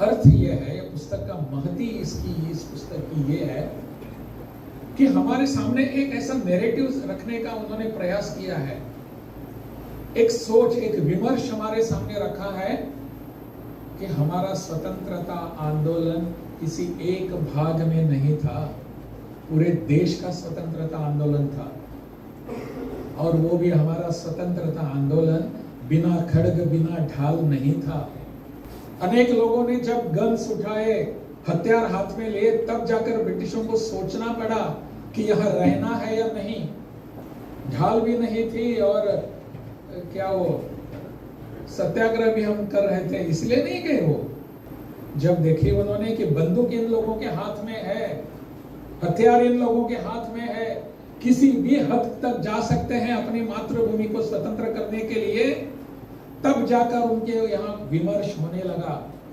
अर्थ यह है, पुस्तक का महती इस पुस्तक की ये है कि हमारे सामने एक ऐसा नैरेटिव रखने का उन्होंने प्रयास किया है, एक सोच, एक विमर्श हमारे सामने रखा है कि हमारा स्वतंत्रता आंदोलन किसी एक भाग में नहीं था, पूरे देश का स्वतंत्रता आंदोलन था। और वो भी हमारा स्वतंत्रता आंदोलन बिना खड्ग बिना ढाल नहीं था। अनेक लोगों ने जब गन्स उठाए, हथियार हाथ में लिए, तब जाकर ब्रिटिशों को सोचना पड़ा कि यहां रहना है या नहीं। ढाल भी नहीं थी और क्या वो सत्याग्रह भी हम कर रहे थे, इसलिए नहीं गए वो। जब देखी उन्होंने कि बंदूक इन लोगों के हाथ में है, हथियार इन लोगों के हाथ में है, किसी भी हद तक जा सकते हैं अपनी मातृभूमि को स्वतंत्र करने के लिए, तब जाकर उनके यहाँ विमर्श होने लगा।